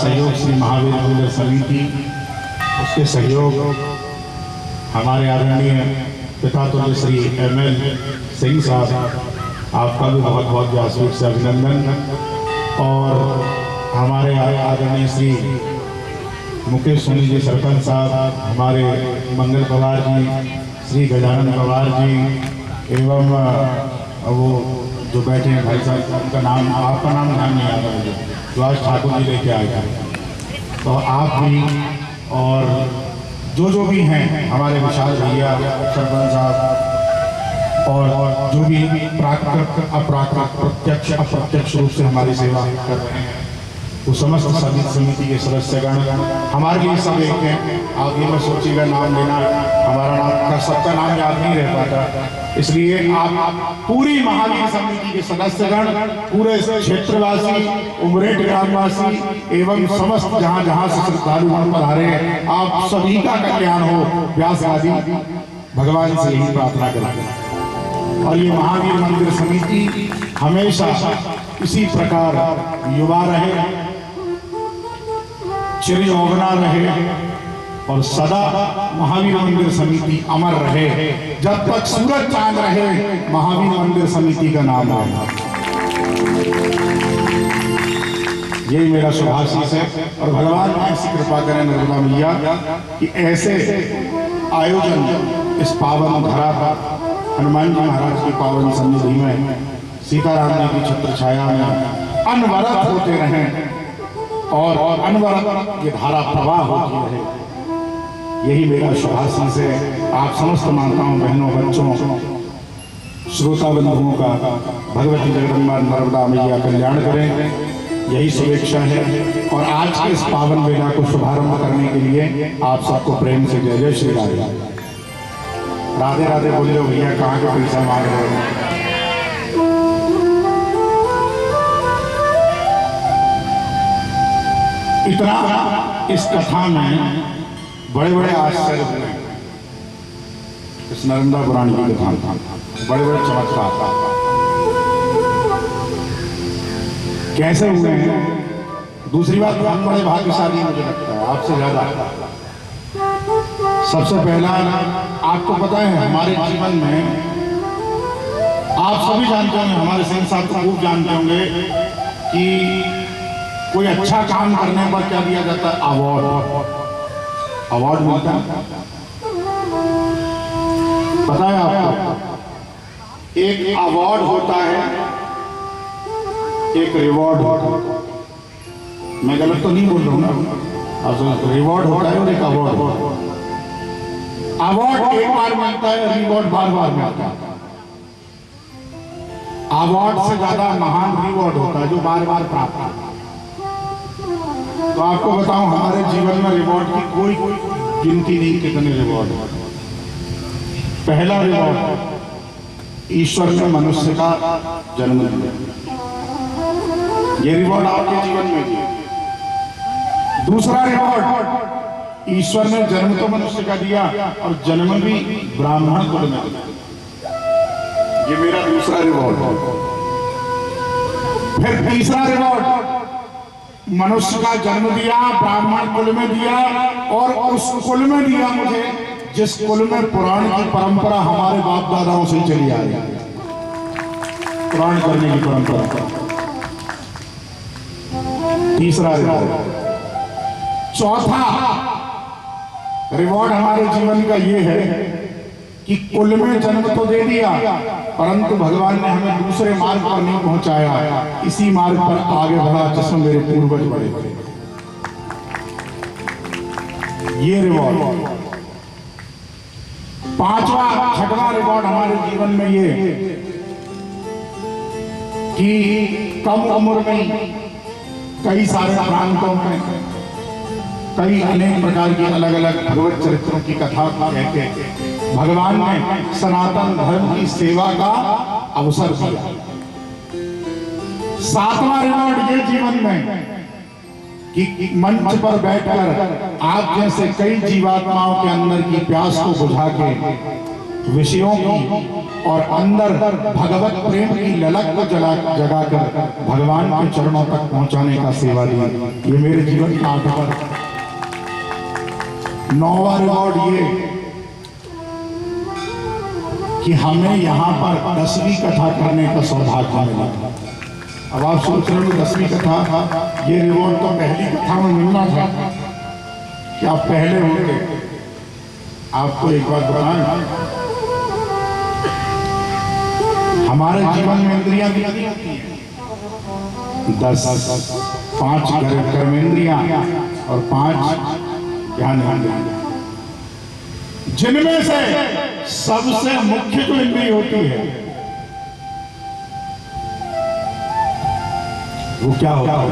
सहयोग श्री महावीर मंदिर समिति, उसके सहयोग हमारे आदरणीय पिता तुल्य श्री ML सिंह साहब, आपका भी बहुत बहुत व्यासपीठ से अभिनंदन। और हमारे आदरणीय श्री मुकेश सोनी जी सरपंच साहब, हमारे मंगल पवार जी, श्री गजानन पवार जी, एवं वो जो बैठे हैं भाई साहब, उनका नाम, आपका नाम ध्यान नहीं आता मुझे, सुभाष ठाकुर जी लेके आए थे। तो आप भी और जो भी हैं, हमारे विशाल भैया सरपंच साहब, और जो भी प्राकृतिक अप्राकृतिक प्रत्यक्ष अप्रत्यक्ष रूप से हमारी सेवा कर रहे हैं, वो समस्त समिति के सदस्यगण हमारे लिए सब एक हैं। आप ये मत सोचिएगा नाम लेना, हमारा नाम का सबका नाम याद नहीं रह पाता, इसलिए आप पूरी महावीर समिति के सदस्यगण, पूरे क्षेत्रवासी, उमरेठ ग्रामवासी एवं समस्त जहाँ जहाँ से श्रद्धालु पधारे हैं, आप सभी का कल्याण हो, व्यास आदि भगवान से यही प्रार्थना करें। और ये महावीर मंदिर समिति हमेशा इसी प्रकार युवा रहे, चिरयौवना रहे और सदा महावीर मंदिर समिति अमर रहे। जब तक सूरज चांद रहे, महावीर मंदिर समिति का नाम रहे। यही मेरा शुभाशीष है। और भगवान ऐसी कृपा करें नर्मदा मैया कि ऐसे आयोजन इस पावन धरा पर, हनुमान जी महाराज की पावन सन्निधि में, सीताराम जी की छत्र छाया में अनवरत होते रहें और अनवरत ये धारा प्रवाह होती रहे। यही मेरा शुभाशीष है। आप समस्त माताओं, बहनों, बच्चों, श्रोता बंधुओं का भगवती जगदम्बा नर्मदा मैया कल्याण करें, यही शुभेच्छा है। और आज के इस पावन वेला को शुभारंभ करने के लिए आप सबको प्रेम से जय जय श्री राधे। राधे राधे बोल लो भैया, कहाँ के पैसा मांग रहे हो? इतना इस कथा में बड़े बड़े आश्चर्य हुए, इस नर्मदा पुराण की कथा में बड़े बड़े चमत्कार कैसे हुए हैं। दूसरी बात, हम बड़े भाग्यशाली मुझे लगता है आपसे ज्यादा। सबसे पहला, आपको पता है हमारे जीवन में, आप सभी जानते होंगे, हमारे सिंह साहब को खूब जानते होंगे कि कोई अच्छा काम करने पर क्या दिया जाता है? अवार्ड मिलता है। पता है आपको, एक अवार्ड होता है, एक रिवॉर्ड होता है। मैं गलत तो नहीं बोल रहा हूँ ना? रिवॉर्ड होता है और एक अवार्ड होता है। अवार्ड एक बार मिलता है, रिवॉर्ड बार बार मिलता है। अवार्ड से ज्यादा महान रिवॉर्ड होता है जो बार बार प्राप्त होता है। तो आपको बताऊं, हमारे जीवन में रिवॉर्ड की कोई गिनती नहीं, कितने रिवॉर्ड। पहला रिवॉर्ड, ईश्वर ने मनुष्य का जन्म दिया, ये रिवॉर्ड आपके जीवन में दिया। दूसरा रिवॉर्ड, ईश्वर ने जन्म तो मनुष्य का दिया और जन्म भी ब्राह्मण कुल में दिया, ये मेरा दूसरा रिवॉर्ड। फिर तीसरा रिवॉर्ड, मनुष्य का जन्म दिया, ब्राह्मण कुल में दिया, और उस कुल में दिया मुझे जिस कुल में पुराण की परंपरा हमारे बाप दादाओं से चली आ रही है, पुराण करने की परंपरा। तीसरा रिवॉर्ड। चौथा रिवॉर्ड हमारे जीवन का ये है कि कुल में जन्म तो दे दिया, परंतु भगवान ने हमें दूसरे मार्ग पर नहीं पहुंचाया, इसी मार्ग पर आगे बढ़ा जिसमें मेरे पूर्वज बढ़े थे। ये रिवॉर्ड। पांचवा, छठवां रिवॉर्ड हमारे जीवन में ये कि कम उम्र में कई सारे प्रांतों में कई अनेक प्रकार की अलग अलग भगवत चरित्रों की कथा कह के भगवान ने सनातन धर्म की सेवा का अवसर दिया। सातवां रिवॉर्ड ये जीवन में कि मंच पर बैठकर आप जैसे कई जीवात्माओं के अंदर की प्यास को बुझा के विषयों की और अंदर भगवत प्रेम की ललक को जगाकर भगवान के चरणों तक पहुंचाने का सेवा दी। ये मेरे जीवन का 8वां 9वां रिकॉर्ड ये कि हमें यहाँ पर 10वीं कथा करने का सौभाग्य मिला। अब आप सोच रहे हो 10वीं कथा, ये रिवॉर्ड तो पहली कथा में मिलना था कि आप पहले होंगे। आपको एक बात बताएं, हमारे जीवन में इंद्रियां कितनी होती हैं? 10। 5 कर्मेंद्रियां और 5 ज्ञानेंद्रियां, जिनमें से सबसे मुख्य जो इंद्रिय होती है वो क्या होता है?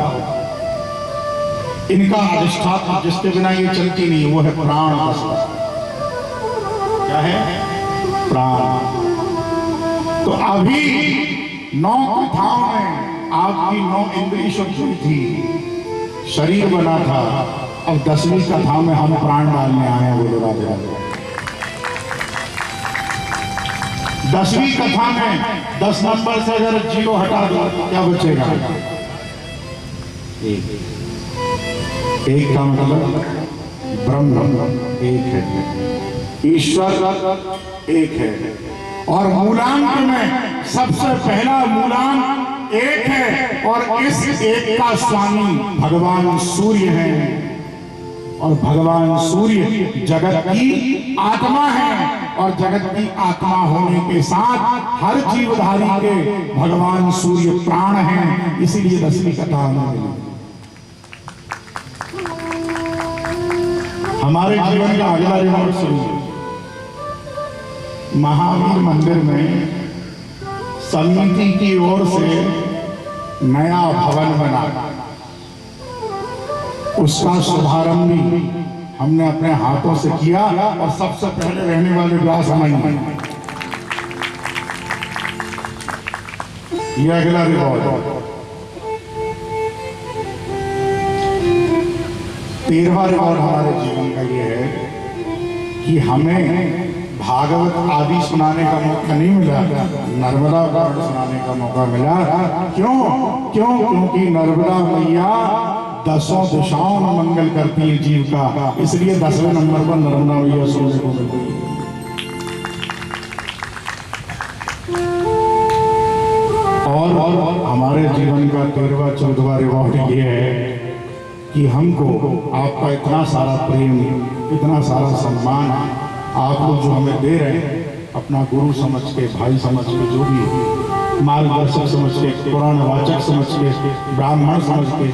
इनका अधिष्ठाता जिसके बिना ये चलती नहीं, वो है प्राण। क्या है? प्राण। तो अभी 9 कथाओं में आपकी 9 इंद्रिय शुद्ध हुई थी, शरीर बना था। अब 10वीं कथा में हम प्राण डालने आए हैं। बोलो राधे राधे। 10वीं कथा में 10 नंबर से अगर 0 हटा दो तो क्या बचेगा? 1 का मतलब ब्रह्म एक है, ईश्वर एक है, और मूलांक में सबसे पहला मूलांक एक है, और इस एक का स्वामी भगवान सूर्य है। और भगवान सूर्य जगत की आत्मा है, और जगत की आत्मा होने के साथ हर जीवधारी के भगवान सूर्य प्राण हैं। इसीलिए 10वीं कथा हमें मिली। हमारे जीवन का अगला रिकॉर्ड सुनिए। महावीर मंदिर में समिति की ओर से नया भवन बना, उसका शुभारंभ भी हमने अपने हाथों से किया, और सबसे पहले रहने वाले व्यास हम हैं। यह अगला रिकॉर्ड 13वां रिकॉर्ड हमारे जीवन का ये है कि हमें भागवत आदि सुनाने का मौका नहीं मिला, नर्मदा पुराण सुनाने का मौका मिला। क्योंकि नर्मदा मैया 10 दिशाओं में मंगल करती है जीव का, इसलिए 10वें नंबर पर नर्मदा मैया सुनने को मिलती है। और हमारे जीवन का 13वां 14वां रिकॉर्ड ये है कि हमको आपका इतना सारा प्रेम, इतना सारा सम्मान आप लोग जो हमें दे रहे हैं, अपना गुरु समझ के, भाई समझ के, जो भी मार्गदर्शक समझ के, पुराण वाचक समझ के, ब्राह्मण समझ के,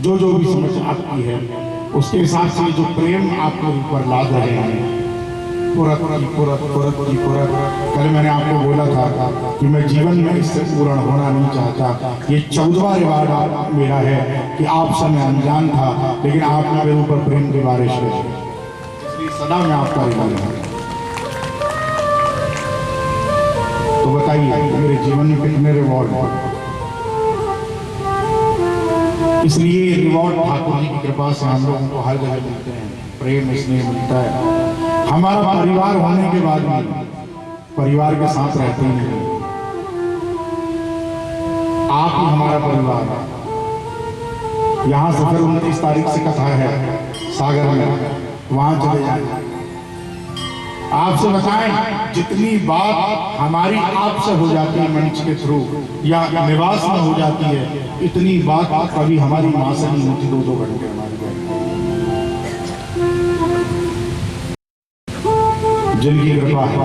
जो भी समझ आपकी है, उसके हिसाब से जो प्रेम आप लोग ऊपर लाद रहे हैं, पुरत। कल मैंने आपको बोला था कि मैं जीवन में इससे पूर्ण होना नहीं चाहता। ये 14वां रिकॉर्ड मेरा है कि आपसे मैं अनजान था, लेकिन आपने मेरे ऊपर प्रेम की बारिश है, इसलिए सदा मैं आपका रिकॉर्ड हूं। तो बताइए मेरे जीवन में कितने रिवॉर्ड हैं? इसलिए रिवॉर्ड ठाकुर जी की कृपा से हम लोगों को हर जगह मिलते हैं, प्रेम इसलिए मिलता है। हमारा परिवार होने के बाद भी परिवार के साथ रहते हैं, आप ही हमारा परिवार है। यहाँ से फिर 29 तारीख से कथा है सागर में, वहां चले जाए। आपसे बताएं, जितनी बात हमारी आपसे हो जाती है मंच के थ्रू या निवास में हो जाती है, इतनी बात कभी हमारी माँ से नहीं होती। 2-2 घंटे हमारे जिनकी कृपा है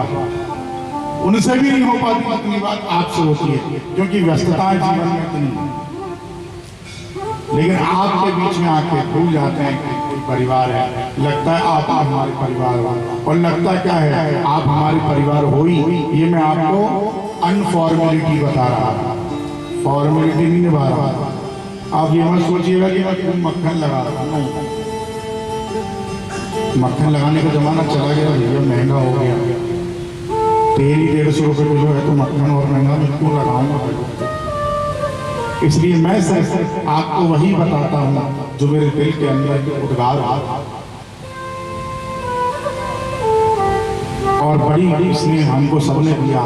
उनसे भी नहीं हो पाती इतनी बात आपसे होती है, क्योंकि व्यस्तताएं जीवन में इतनी। लेकिन आपके बीच में आके भूल जाते हैं कि कोई परिवार है, लगता है आप हमारे परिवार हो, और लगता क्या है आप हमारे परिवार हो ही। ये मैं आपको अनफॉर्मेलिटी बता रहा था, फॉर्मेलिटी नहीं निभा रहा। आप ये मत सोचिएगा कि मैं मक्खन लगा रहा हूँ। मक्खन लगाने का जमाना चला गया भैया, महंगा हो गया। 150 रुपये किलो है तो मक्खन और महंगा मैं क्यों लगाऊंगा? इसलिए मैं सिर्फ आपको वही बताता हूँ जो मेरे दिल के अंदर के उद्गार। और बड़ी इसने हमको सबने दिया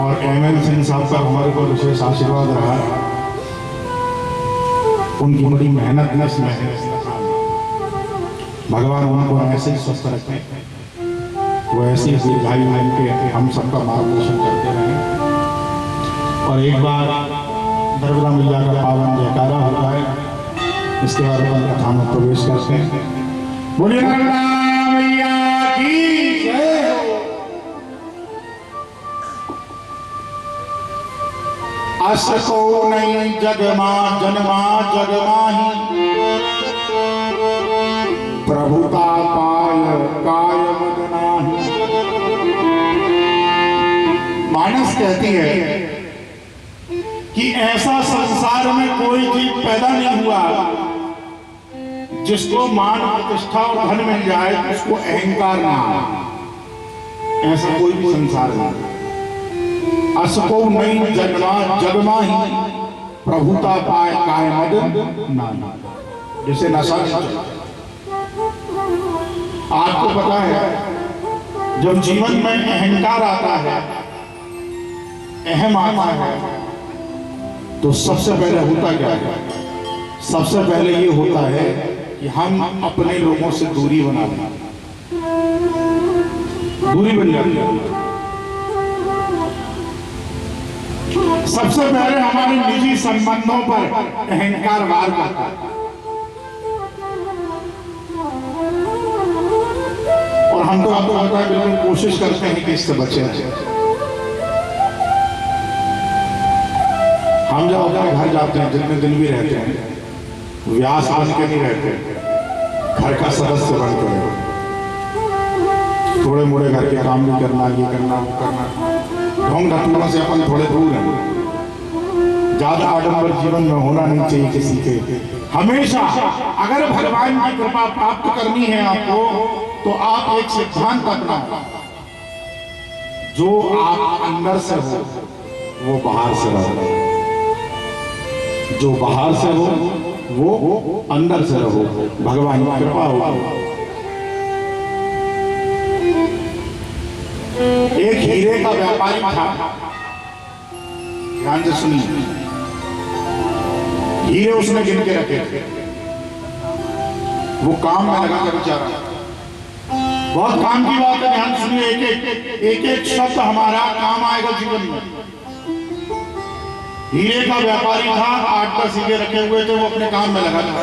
और एमएल सिंह साहब का हमारे को विशेष आशीर्वाद रहा। उनकी बड़ी मेहनत न इसमें है। भगवान उनको ऐसे ही स्वस्थ रखें, वो ऐसे ही दीर्घायु के हम सबका मार्गदर्शन करते रहें। और एक बार नर्मदा मैया का पावन जयकारा होता है, इसके बाद अपन कथा में प्रवेश करते हैं। बोलिए नर्मदा मैया की जय। अस को नहीं जगमा जन्मा जगमाही, प्रभुता पाय काय मद नाही। मानस कहती है कि ऐसा संसार में कोई जीव पैदा नहीं हुआ जिसको मान प्रतिष्ठा और धन मिल जाए उसको अहंकार ना हो। ऐसा कोई भी संसार नहीं। असको नहीं जगमा जगमा ही, प्रभुता पाए काय मद नाही। जैसे नशा आपको पता है, जब जीवन में अहंकार आता है, अहम आता है, तो सबसे पहले होता क्या है? सबसे पहले ये होता है कि हम अपने लोगों से दूरी बना लें, दूरी बन जाती है। सबसे पहले हमारे निजी संबंधों पर अहंकार वार करता है और हम तो आपको पता है बिल्कुल कोशिश करते हैं कि इससे बचे। हम जब अपने घर जाते हैं, जितने दिन भी रहते हैं, व्यास बन के नहीं रहते, घर का सदस्य बनते हैं। थोड़े मोड़े घर के काम भी करना, ये करना, वो करना, ढोंग ढांगों से अपन थोड़े दूर हैं। ज्यादा आडंबर जीवन में होना नहीं चाहिए किसी के। हमेशा अगर भगवान की कृपा प्राप्त करनी है आपको, तो आप एक सिद्धांत अपनाओ, जो आप अंदर से हो वो बाहर से रहो, जो बाहर से हो वो अंदर से रहो, भगवान की कृपा हो। एक हीरे का व्यापारी था, ध्यान से सुनिए। हीरे उसने गिन के रखे थे, वो काम में लगा था बेचारा। बहुत काम की बात है, ध्यान सुनिए। एक एक शब्द हमारा काम आएगा जीवन में। हीरे का व्यापारी था, 8-10 हीरे रखे हुए थे, वो अपने काम में लगा था।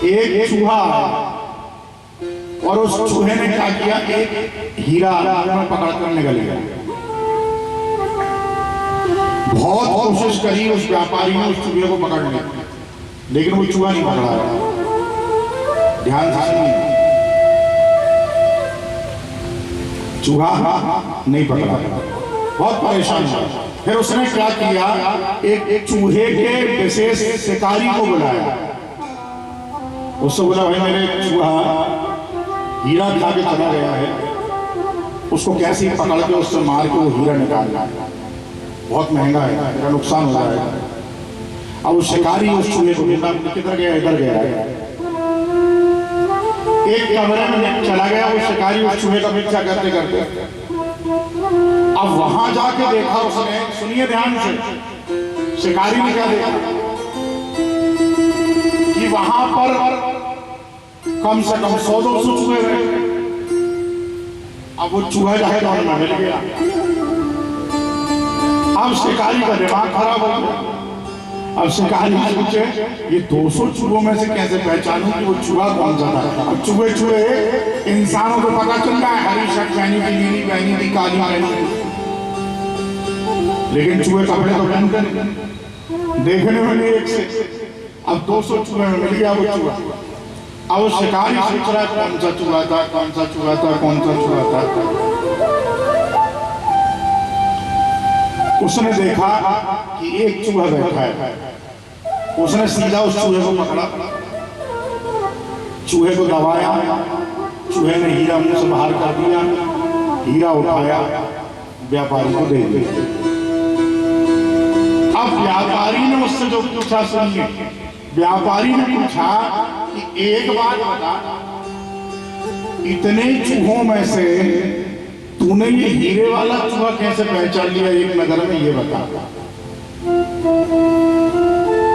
एक चूहा और उस चूहे ने क्या किया, एक हीरा पकड़ कर निकल गया। बहुत कोशिश करी उस व्यापारी ने उस चूहे को पकड़ने, लेकिन वो चूहा नहीं पकड़ा। ध्यान से सुनिए, चूहा नहीं पकड़ा, बहुत परेशान हुआ। फिर उसने क्या किया, एक चूहे के विशेष शिकारी को बुलाया। उससे बोला, भाई मेरे चूहा हीरा खा के चला गया है, उसको कैसे पकड़ के उससे मार के वो हीरा निकालना, बहुत महंगा है, मेरा नुकसान हो जाएगा। अब उस शिकारी उस चूहे को किधर गया, इधर गया, एक कमरे में चला गया। वो शिकारी उस चूहे का पीछा करते करते अब वहां जाके देखा उसने, सुनिए ध्यान से, शिकारी ने क्या देखा कि वहां पर कम से कम 100-200 चूहे रहे। अब वो चूहा जाके दौड़ में मिल गया। अब शिकारी का दिमाग खराब हो गया। अब शिकारी सोचे, ये 200 चूहों में से कैसे पहचानूं कि वो चूहा कौन सा था। अब चूहे इंसानों को पता चल रहा है, हरी शर्ट पहनी थी, नीली पहनी थी, काली पहनी थी, लेकिन चूहे कपड़े तो पहनते नहीं, देखने में नहीं एक से। अब 200 चूहे में मिल गया वो चूहा। अब वो शिकारी सोच रहा है कौन सा चूहा था, कौन सा चूहा था, कौन सा चूहा था। उसने देखा कि एक चूहा बैठा है। उसने सीधा उस चूहे को पकड़ा, चूहे को दबाया, चूहे ने हीरा मुंह से बाहर कर दिया, हीरा उठाया, व्यापारी को दे दिया। अब व्यापारी ने उससे जो पूछा, सुनिए, व्यापारी ने पूछा कि एक बात बता, इतने चूहों में से तूने ये हीरे वाला चूहा कैसे पहचान लिया एक नजर में, ये बता।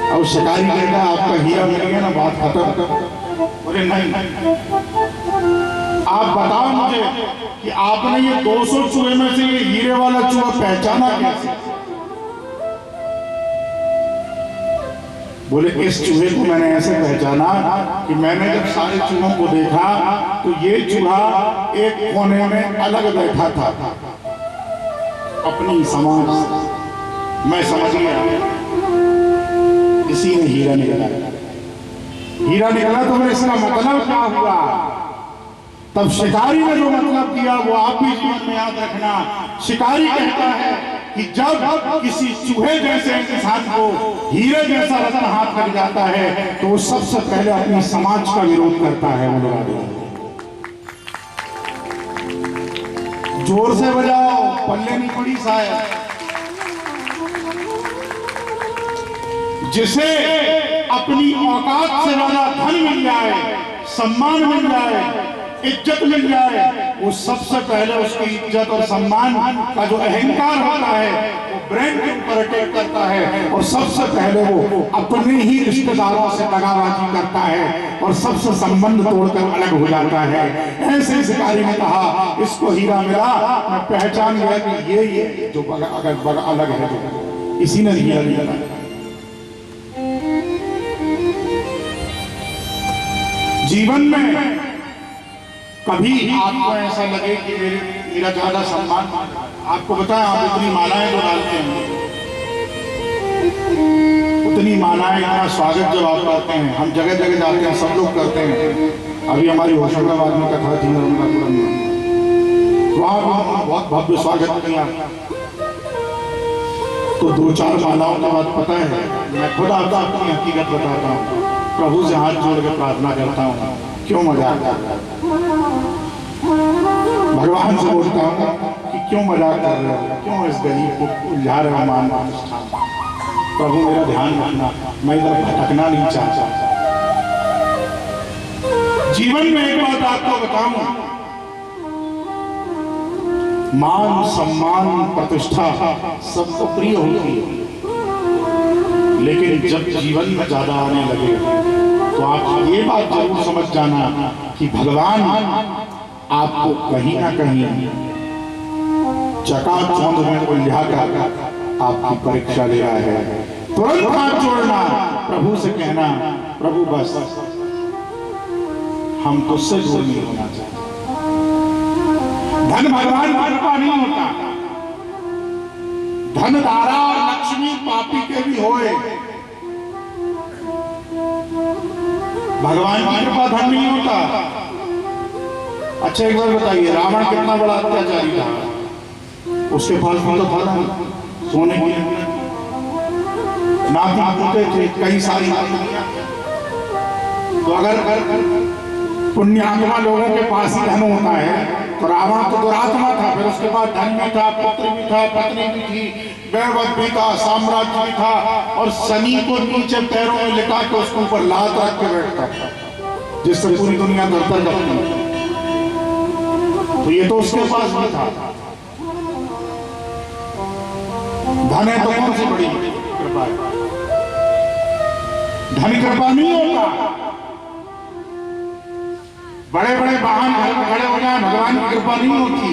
अब शिकारी कहता आपका हीरा मिल गया ना, बात खत्म। बोले नहीं, आप बताओ मुझे कि आपने ये 200 चूहे में से ये हीरे वाला चूहा पहचाना कैसे? बोले इस चूहे को मैंने ऐसे पहचाना कि मैंने जब सारे चूहों को देखा तो ये चूहा एक कोने में अलग बैठा था अपनी समाज। मैं समझ गया इसी में हीरा निकला। हीरा निकला तो फिर इसका मतलब क्या हुआ? तब शिकारी ने जो मतलब दिया वो आप भी जीवन में याद रखना। शिकारी कहता है कि जब किसी चूहे जैसे इंसान को हीरे जैसा रत्न हाथ लग जाता है तो वो सबसे पहले अपनी समाज का विरोध करता है। वो लोग जोर से बजाओ, पल्ले नहीं पड़ी शायद। जिसे अपनी औकात से ज्यादा धन मिल जाए, सम्मान मिल जाए, इज्जत मिल जाए, वो सबसे पहले उसकी इज्जत और सम्मान का जो अहंकार होता है वो ब्रेन के ऊपर अटैक करता है और सबसे पहले वो अपने ही रिश्तेदारों से दगाबाजी करता है और सबसे संबंध तोड़कर अलग हो जाता है। ऐसे शिकारी ने कहा इसको हीरा मिला, मैं पहचान गया कि ये जो अगर अलग है जो इसी ने हीरा मिला। जीवन में कभी आपको ऐसा लगे कि मेरा ज्यादा सम्मान, आपको बताएं आप इतनी मालाएं जो डालते हैं, उतनी मालाएं, इतना स्वागत जब आप करते हैं, हम जगह जगह जाते हैं, सब लोग करते हैं। अभी हमारी होशंगाबाद में कथा थी नर्मदापुरम में, वहां बहुत भव्य स्वागत किया। तो 2-4 मालाओं के बाद पता है मैं खुद आपको अपनी हकीकत बताता हूँ, प्रभु से हाथ जोड़ के प्रार्थना करता हूँ, क्यों मजाक करता है? भगवान से बोलता हूँ कि क्यों मजाक कर रहे हो, क्यों इस गरीब को उलझा रहे हो मान अनुष्ठान। प्रभु मेरा ध्यान रखना, मैं इधर भटकना नहीं चाहता। जीवन में एक बात आपको बताऊं, मान सम्मान प्रतिष्ठा सबको प्रिय होती है, लेकिन जब जीवन में ज्यादा आने लगे तो आप ये बात जरूर समझ जाना कि भगवान आपको कहीं ना कहीं चकाचौंध में उलझा कर आपकी परीक्षा ले रहा है। तुरंत हाथ जोड़ना, प्रभु से कहना प्रभु बस हम तुझसे दूर नहीं होना चाहते। धन भगवान की कृपा नहीं होता, धन धारा और लक्ष्मी पापी के भी होए, भगवान की कृपा धन नहीं होता। अच्छा एक बार बताइए, रावण कितना बड़ा अत्याचारी था, उसके पास तो था सोने की नाती होते थे, कई सारी नातियां। तो अगर पुण्यात्मा लोगों के पास ही धन होता है तो रावण तो दुरात्मा था, फिर उसके बाद धन भी था, पुत्र भी था, पत्नी भी थी, वैभव भी था, साम्राज्य भी था, और शनि को नीचे पैरों में लिटा के उसके ऊपर लात रख के बैठता था जिससे पूरी दुनिया दरदर करती है। तो ये तो उसके पास भी था। धन है तो कौन सी बड़ी कृपा है? धन कृपा नहीं होता। बड़े बड़े वाहन खड़े हो जाए, भगवान की कृपा नहीं होती।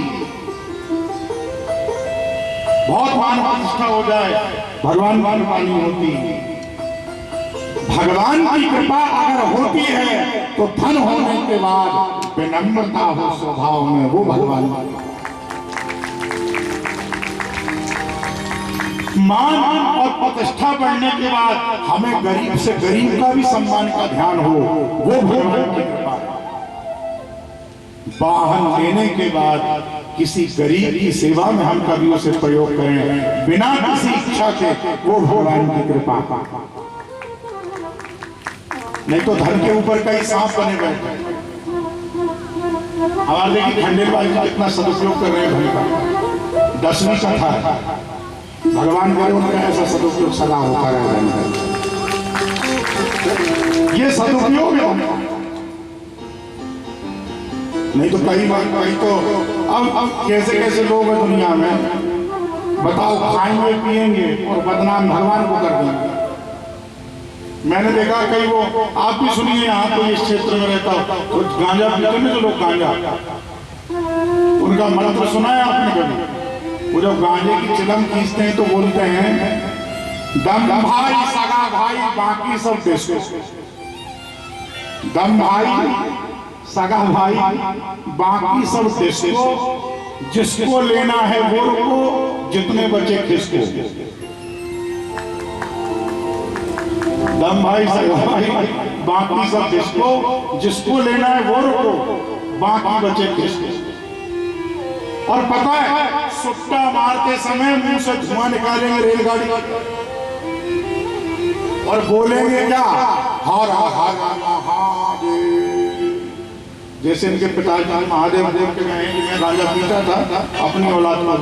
बहुत मान प्रतिष्ठा हो जाए, भगवान की कृपा नहीं होती। भगवान की कृपा अगर होती है तो धन होने के बाद विनम्रता हो स्वभाव में, वो भगवान। मान और प्रतिष्ठा बढ़ने के बाद हमें गरीब से गरीब का भी सम्मान का ध्यान हो, वो भगवान की कृपा है। वाहन लेने के बाद किसी गरीब की सेवा में हम कभी उसे प्रयोग करें बिना किसी इच्छा के, वो भगवान की कृपा। नहीं तो धन के ऊपर कई सांप बने बैठे। हमारे देखिए खंडेलवाल जी कितना सदुपयोग कर रहे हैं धन का। 10वीं कथा है, भगवान करे उनका ऐसा सदुपयोग सदा होता रहे धन का। ये सदुपयोग है। नहीं तो कई बार कहीं तो अब कैसे कैसे लोग हैं दुनिया में, बताओ, खाएंगे पिएंगे और बदनाम भगवान को कर देंगे। मैंने देखा कई वो, आप भी सुनिए, यहाँ तो इस क्षेत्र में रहता हो तो गांजा पीते हैं जो लोग, गांजा उनका मंत्र सुना है आपने कभी? वो जब गांजे की चिलम खींचते हैं तो बोलते हैं दम भाई सगा भाई बाकी सब देशो। दम भाई सगा भाई बाकी सब देशो, जिसको लेना है वो रुको, जितने बचे किसको। दम भाई सगा भाई बाकी सब देशो, जिसको लेना है वो रुको, बाकी बचे किसको। और पता है सुट्टा मारते समय मुंह से धुआं निकालेंगे रेलगाड़ी और बोलेंगे क्या, हर हर महादेव। जैसे इनके पिताजी महादेव देव के कहें कि मैं गांजा पीता था, अपनी औलाद को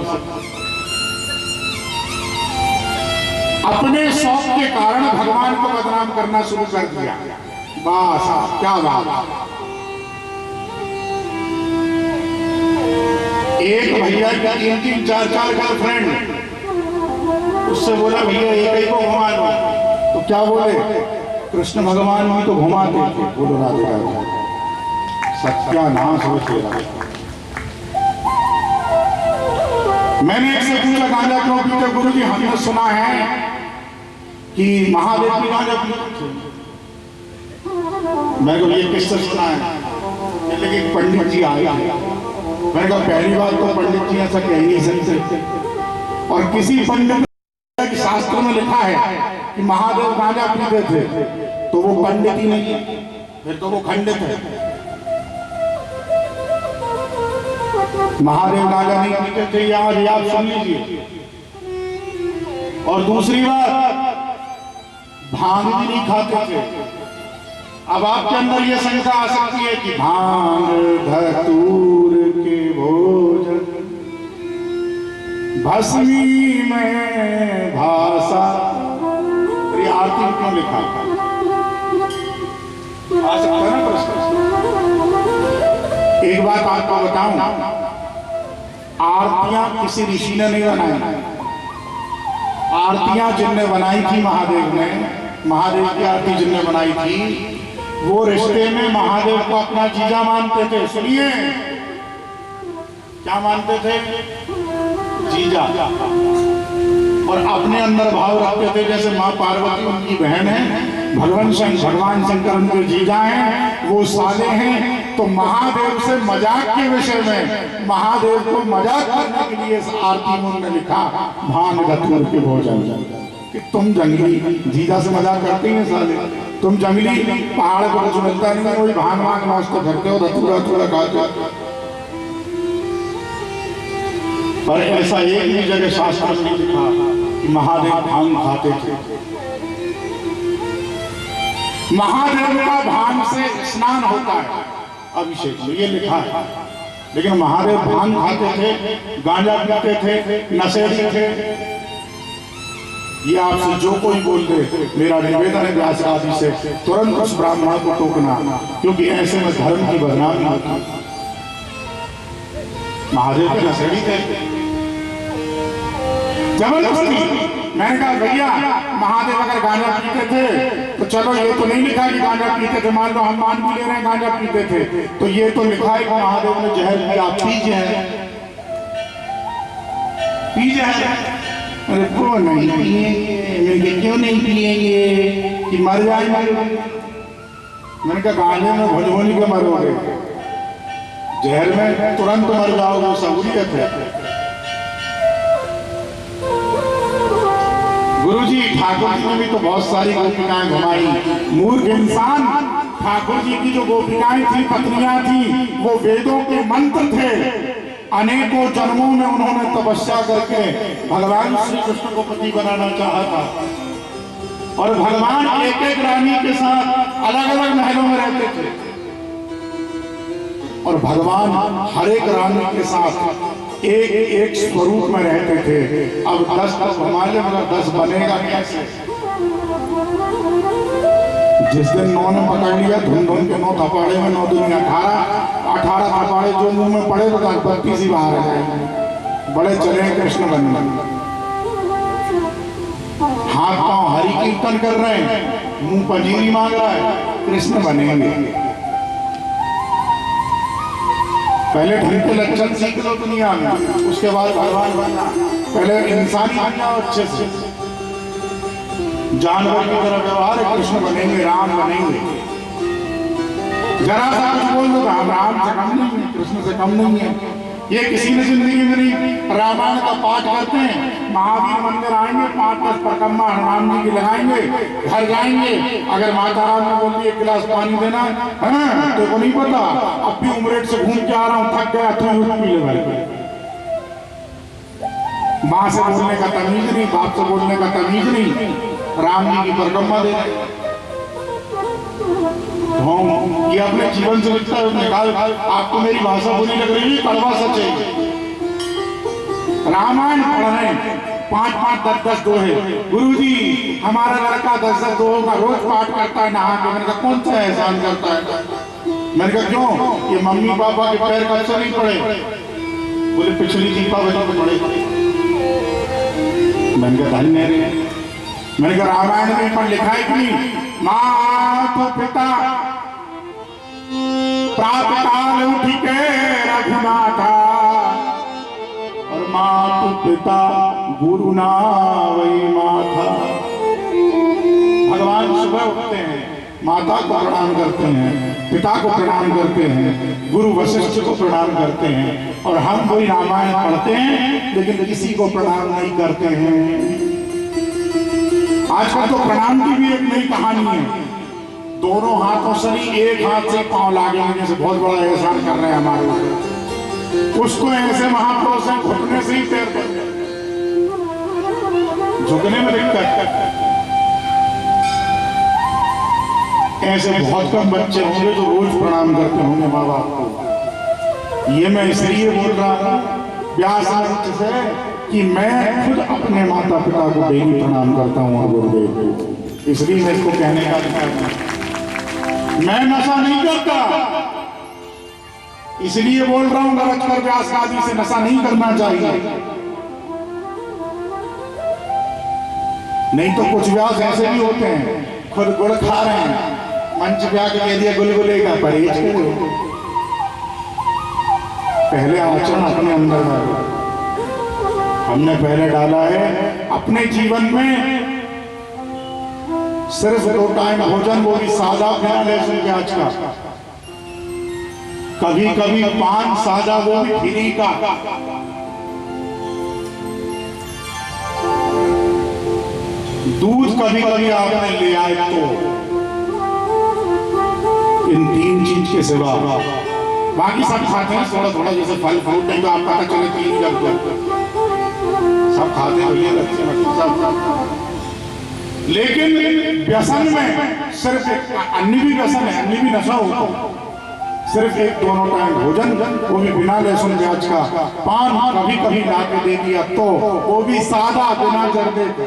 अपने शौक के कारण भगवान को बदनाम करना शुरू कर दिया। बस क्या बात। एक भैया की 3-3 4-4 गर्लफ्रेंड, उससे बोला भैया एक ही को घुमा लो, तो क्या बोले, कृष्ण भगवान भी तो घुमाते थे। बोलो राधा सत्यानाश हो तेरा। मैंने इससे पूछा गांजा क्यों पीते? गुरु जी हमने सुना है कि महादेव भी गांजा पीते। मैं को ये किससे सुना है? लेकिन पंडित जी आए। मैंने कहा पहली बात तो पंडित जी ऐसा कह नहीं सकते, और किसी पंडित के शास्त्र में लिखा है कि महादेव गांजा पीते थे तो वो पंडित ही नहीं है, फिर तो वो खंडित है। महादेव गांजा नहीं पीते थे, याद आप सुन लीजिए। और दूसरी बात, भांग भी नहीं खाते थे। अब आपके अंदर ये शंका आ सकती है कि भांग धतूर के भोजन भस्मी में भाषा, ये आरती में क्यों लिखा आ सकता है ना प्रश्न? एक बात आपको बताऊं, आरतियां किसी ऋषि ने नहीं बनाई। आरतियां जिनने बनाई थी महादेव ने, महादेव की आरती जिनने बनाई थी, वो रिश्ते में महादेव को अपना जीजा मानते थे। सुनिए क्या मानते थे? जीजा। और अपने अंदर भाव रखते थे जैसे माँ पार्वती उनकी बहन है, भगवान शंकर उनके जीजा हैं, वो साले हैं। तो महादेव से मजाक के विषय में महादेव को मजाक करने के लिए इस आरती में उन्होंने लिखा भांग धतूर के भोजन, कि तुम जंगली जीजा से मजाक करते हैं साले, तुम जंगली पहाड़ पर कुछ मिलता नहीं, वही भांग भांग नाश्ता करते हो, धतूरा धतूरा खाते हो। पर ऐसा एक भी जगह शास्त्र में नहीं लिखा कि महादेव भांग खाते थे। महादेव का भांग से स्नान होता है अभिषेक में, ये लिखा है। लेकिन महादेव भांग खाते थे, गांजा पीते थे, नशेड़ी थे। ये आपसे जो कोई बोल दे, मेरा निवेदन है व्यास आदि से तुरंत उस ब्राह्मण को टोकना, क्योंकि ऐसे में धर्म की बदनामी होती। महादेव के नशेड़ी थे, जबरदस्ती। मैंने कहा भैया महादेव अगर गांजा पीते थे तो चलो, ये तो नहीं लिखा कि गांजा पीते थे, मान लो हम मान भी ले रहे हैं गांजा पीते थे, तो ये तो लिखा है कि महादेव ने जहर पिया, पीजिए पीजिए। अरे वो नहीं पिएंगे, क्यों नहीं पिएंगे कि मर जाएंगे। मैंने कहा गांजे में भजोनी के मरोगे, जहर में तुरंत मर जाओगे, सहूलियत है। गुरुजी ठाकुर जी ने भी तो बहुत सारी गोपिकाएं घुमाई। मूर्ख इंसान, ठाकुर जी की जो गोपिकाएं थी, पत्नियां थी, वो वेदों के मंत्र थे। अनेकों जन्मों में उन्होंने तपस्या करके भगवान श्री कृष्ण को पति बनाना चाहा था, और भगवान एक एक रानी के साथ अलग अलग महलों में रहते थे, और भगवान हर एक रानी के साथ एक एक स्वरूप में रहते थे। अब 10 हमारे मतलब 10 बनेगा कैसे? जिस दिन 9 ने पकड़ लिया धुन धुन के 9 थपाड़े में 9 दुनिया 18 थपाड़े जो मुंह में पड़े तो 32 ही बाहर आ जाएंगे। बड़े चले कृष्ण बनने, हाथ पांव हरि कीर्तन कर रहे हैं, मुंह पंजीरी मांग रहा है, कृष्ण बनेंगे। पहले ढंग के लक्षण सीख लो दुनिया में, उसके बाद भगवान बनना। पहले इंसान बनना अच्छे से, जानवर की तरह व्यवहार है, कृष्ण बनेंगे, राम बनेंगे। जरा सा कुछ बोल दो हम राम से कम नहीं है, कृष्ण से कम नहीं है। ये किसी ने जिंदगी में नहीं। रामायण का पाठ करते हैं, महावीर मंदिर आएंगे, 5-10 परिक्रमा हनुमान जी की लगाएंगे, घर जाएंगे, अगर माता राम ने बोल दिया 1 गिलास पानी देना है तो को नहीं पता, अब भी उमरेट से घूम के आ रहा हूँ, थक गया, तुम पी ले भाई। माँ से बोलने का तमीज नहीं, बाप से बोलने का तमीज नहीं, राम जी की परिक्रमा दे रहे। ये अपने जीवन से लिखता है, निकाल। आपको मेरी भाषा बुरी लग रही है, कड़वा सच है। रामायण पढ़ रहे हैं, 5-5, 10-10 दोहे। गुरुजी हमारा लड़का 10-10 दोहों का रोज पाठ करता है नहा के। मैंने कहा कौन सा एहसान करता है? मैंने कहा क्यों? ये मम्मी पापा के पैर कब से नहीं पड़े? बोले पिछली दीपावली में पड़े। मैंने कहा धन्य रे। मैंने कहा रामायण में पर लिखा है कि माता पिता प्रातकाल उठ के रघुनाथा, और माता पिता गुरु ना वही माथा। भगवान सुबह उठते हैं, माता को प्रणाम करते हैं, पिता को प्रणाम करते हैं, गुरु वशिष्ठ को प्रणाम करते हैं, और हम कोई रामायण पढ़ते हैं लेकिन किसी को प्रणाम नहीं करते हैं। आजकल तो प्रणाम की भी एक नई कहानी है, दोनोदोनों हाथों से नहीं, एक हाथ से पांव लागेंगे, जैसे बहुत बड़ा एहसान कर रहे हैं हमारे ऊपर। उसको ऐसे महापुरुष हैं, घुटने से ही पैर बन गए, झुकने में दिक्कत। ऐसे बहुत कम बच्चे होंगे जो रोज प्रणाम करते होंगे माँ बाप को। ये मैं इसलिए बोल रहा हूँ व्यास मंच से कि मैं खुद अपने माता पिता को डेली प्रणाम करता हूँ गुरुदेव को, इसलिए मेरे को कहने का मैं नशा नहीं करता, इसलिए बोल रहा हूं रजकर व्यास आदि से नशा नहीं करना चाहिए। नहीं तो कुछ व्यास ऐसे भी होते हैं, खुद गुड़ खा रहे हैं, मंच पे आके कह दिया गुलगुले का परहेज करो। पहले आचरण अपने अंदर डालो, हमने पहले डाला है अपने जीवन में सिर्फ 2 टाइम भोजन, वो भी सादा, बिना लहसुन प्याज का, कभी कभी पान सादा, वो भी फ्री का। दूध कभी कभी आपने ले आए तो, इन 3 चीज के सिवा बाकी सब खाते हैं थोड़ा थोड़ा, जैसे फल फ्रूट नहीं तो आप पता चले 3 जब सब खाते हैं, लेकिन व्यसन में सिर्फ अन्य भी व्यसन है, अन्य भी नशा होता, सिर्फ 1-2 टाइम भोजन, वो भी बिना लहसुन प्याज का। पान कभी कभी ला के दे दिया तो, वो भी सादा, बिना जर्दे का।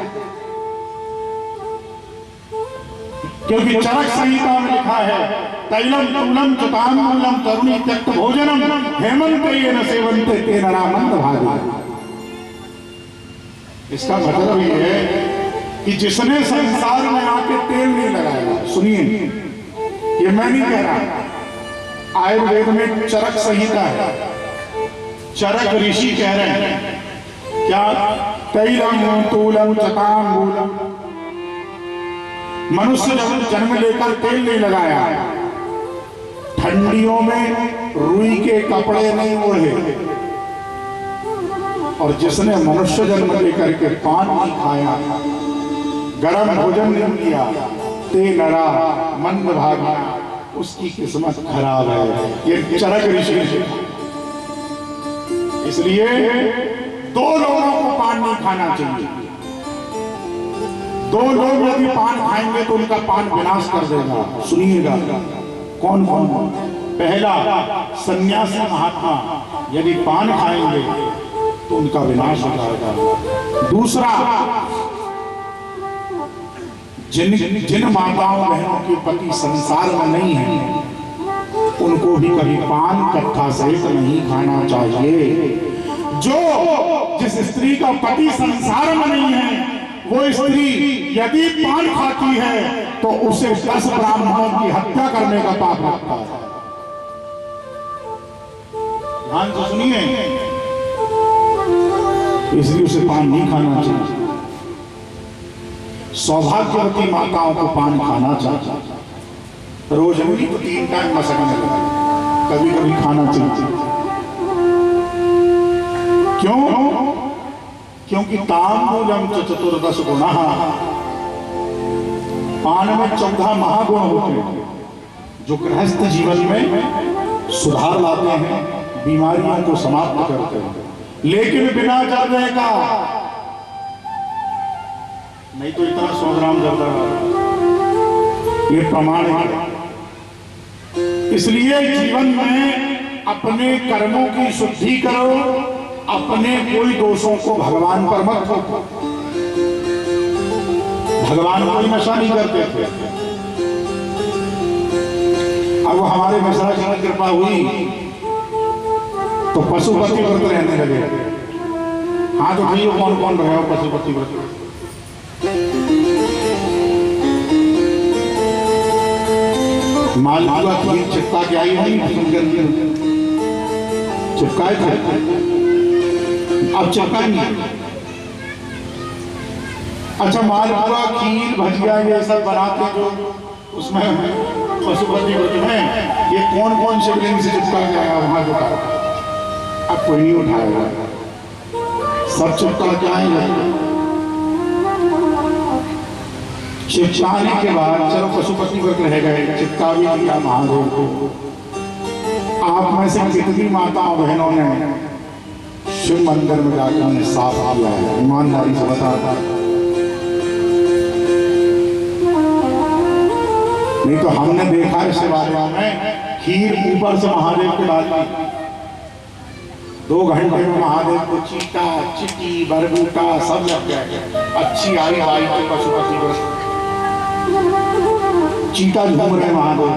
क्योंकि चरक संहिता में लिखा है तैलम तूलम चतांगूलम तरुणी त्यक्त भोजनम हेमंत ये न सेवंते ते नरामंत भागे। इसका मतलब ये है कि जिसने संसार में आके तेल नहीं लगाया, सुनिए ये मैं नहीं कह रहा, आयुर्वेद में चरक संहिता है, चरक ऋषि कह रहे हैं क्या, तैलम तूलम चतांगूलम। मनुष्य जब जन्म लेकर तेल नहीं लगाया, ठंडियों में रुई के कपड़े नहीं ओढ़े, और जिसने मनुष्य जन्म लेकर के पान नहीं खाया, गरम भोजन नहीं किया, ते नरा मंद भागा, उसकी किस्मत खराब है। ये चरक ऋषि। इसलिए 2 लोगों को पान नहीं खाना चाहिए। 2 लोग यदि पान खाएंगे तो उनका पान विनाश कर देगा। सुनिएगा कौन कौन? पहला, सन्यासी महात्मा यदि पान खाएंगे तो उनका विनाश हो जाएगा। दूसरा, जिन जिन माताओं बहनों के पति संसार में नहीं है, उनको भी कभी पान कट्ठा सहित नहीं खाना चाहिए। जो जिस स्त्री का पति संसार में नहीं है, वो स्त्री यदि पान खाती है तो उसे 10 ब्राह्मणों की हत्या करने का पाप लगता है। ध्यान से सुनिए, इसलिए उसे पान नहीं खाना चाहिए। सौभाग्यवती माताओं को पान खाना चाहिए। रोज नहीं तो 3 टाइम मसकने लगा, कभी कभी खाना चाहिए। क्यों? क्योंकि ताम्बूलम चतुर्दश गुणा, पान में 14 महागुण होते हैं जो गृहस्थ जीवन में सुधार लाते हैं, बीमारियों को समाप्त करते हैं, लेकिन बिना जर्दे का। नहीं तो इतना 100 ग्राम जर्दा, ये प्रमाण है। इसलिए जीवन में अपने कर्मों की शुद्धि करो, अपने कोई दोषों को भगवान पर मत थोपो। भगवान कोई नशा नहीं करते थे। अब हमारे मिश्रा जी की कृपा हुई तो पशुपति व्रत रहने लगे। हाँ तो भाई कौन कौन रहे हो पशुपति व्रत? मालपुआ खीर चिपका के आई है, चिपकाए थे, अब चिपकाएंगे। अच्छा, मालपुआ खीर भजिया ये सब बनाते जो उसमें पशुपति व्रत में, ये कौन कौन शिवलिंग से चिपका जाएगा वहां जो का? अब कोई नहीं उठाएगा, सब चिपका के आएंगे। चिपकाने के बाद चलो पशुपति व्रत रह गए, चिपका भी दिया महादेव को। आप में से कितनी माताओं बहनों ने शिव मंदिर में जाकर उन्हें साफ किया है? ईमानदारी से बताता, नहीं तो हमने देखा है शिवालयों में खीर ऊपर से महादेव के डाल दी, 2 घंटे में महादेव को चीटा चिटी बरबूटा सब लग गया। अच्छी आई पशुपति व्रत, चीटा झूम रहे महादेव,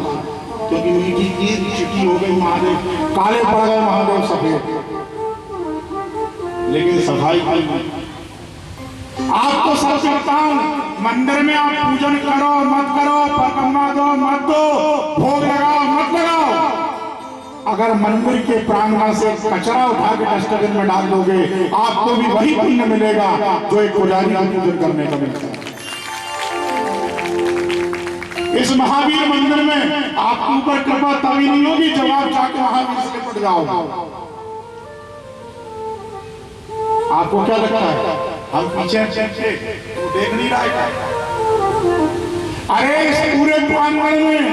क्योंकि मीठी खीर चिटी हो गई महादेव, काले पड़ गए महादेव सफेद, लेकिन सफाई नहीं। आपको सब कहता हूं, मंदिर में आप पूजन करो मत करो, परिक्रमा दो मत दो, भोग लगाओ मत लगाओ, अगर मंदिर के प्रांगण से कचरा उठा के डस्टबिन में डाल दोगे, आपको भी वही पुण्य मिलेगा जो एक पुजारी का पूजन करने का मिलता है। इस महावीर मंदिर में आपके ऊपर कृपा तभी नहीं होगी जब आप जाके महावीर से निपट जाओ। आपको क्या लगता है हम पीछे तो देख नहीं रहा है? अरे इस पूरे प्रांगण में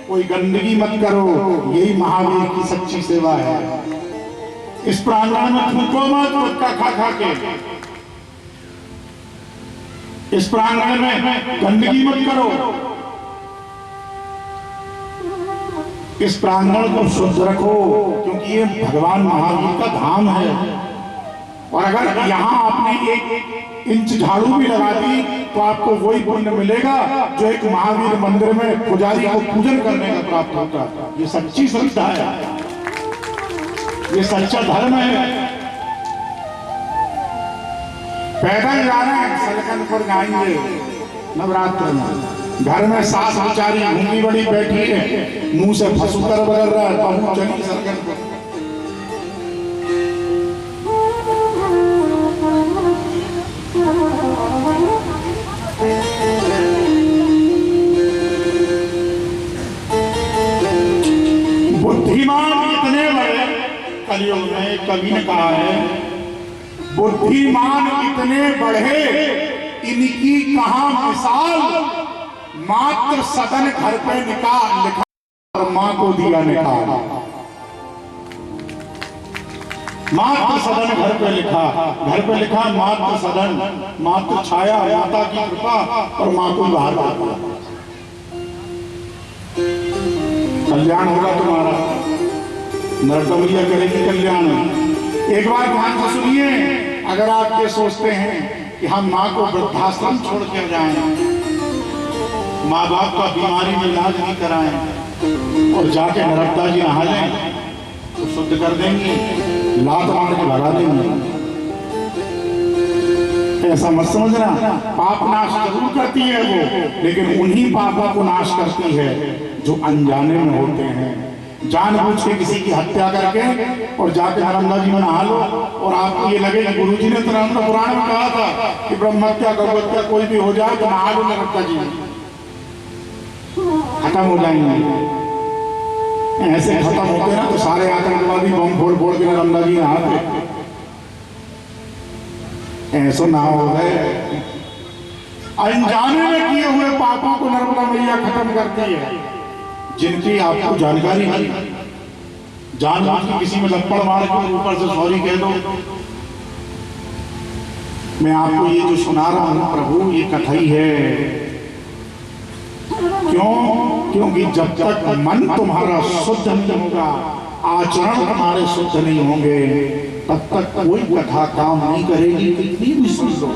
कोई गंदगी मत करो, यही महावीर की सच्ची सेवा है। इस प्रांगण में थूको मत गुटखा खा खा के, इस प्रांगण में गंदगी मत करो, इस प्रांगण को शुद्ध रखो, क्योंकि ये भगवान महावीर का धाम है। और अगर यहाँ आपने 1 इंच झाड़ू भी लगा दी तो आपको वही पुण्य मिलेगा जो एक महावीर मंदिर में पुजारी को पूजन करने का प्राप्त होता है। ये सच्ची श्रद्धा है, ये सच्चा धर्म है। पैदल जाना है, सलकनपुर जाएंगे नवरात्र में, घर में सास बेचारी घूमी बड़ी बैठी है, मुंह से फसूकर बदल रहा है, बहू चली सलकनपुर। बुद्धिमान इतने बड़े, कलियुग में कवि ने कहा है, बुद्धिमान इतने बढ़े इनकी कहां मिसाल, मात्र सदन घर पे निकाल लिखा और मां को दिया निकाल। मात्र सदन घर पे लिखा मात्र सदन, मात्र छाया माता की कृपा और मां को बाहर रखा। कल्याण होगा तुम्हारा, नरकमैया करेगी कल्याण। एक बार ध्यान से सुनिए, अगर आप ये सोचते हैं कि हम माँ को वृद्धाश्रम छोड़ कर जाएं माँ बाप का बीमारी में इलाज नहीं कराएं और जाके नर्मदा जी नहा लें तो शुद्ध कर देंगी, लात मार के भगा देंगी। ऐसा मत समझना, पाप नाश जरूर करती है वो, लेकिन उन्हीं पापों को नाश करती है जो अनजाने में होते हैं। जानबूझ के किसी की हत्या करके और जाके नर्मदा जी में नहा लो और आपको ये लगे कि गुरु जी ने तो नर्मदा पुराण में कहा था कि ब्रह्महत्या गौहत्या कोई भी हो जाए तो नहा लो नर्मदा जी में, खत्म हो जाएंगे। ऐसे खत्म होते ना तो सारे आतंकवादी बम फोड़ फोड़ के नर्मदा जी नहाते, ऐसा ना हो गए। अनजाने में किए हुए पापों को नर्मदा मैया खत्म करती है। जिनकी आपको जानकारी नहीं, जानबूझ के किसी में लपड़ मार के ऊपर से सॉरी कह दो। मैं आपको ये जो सुना रहा हूं प्रभु, ये कथा ही है। क्यों? क्योंकि जब तक मन तुम्हारा शुद्ध नहीं होगा, आचरण तुम्हारे शुद्ध नहीं होंगे, तब तक कोई कथा काम नहीं करेगी, कितनी भी सुन लो।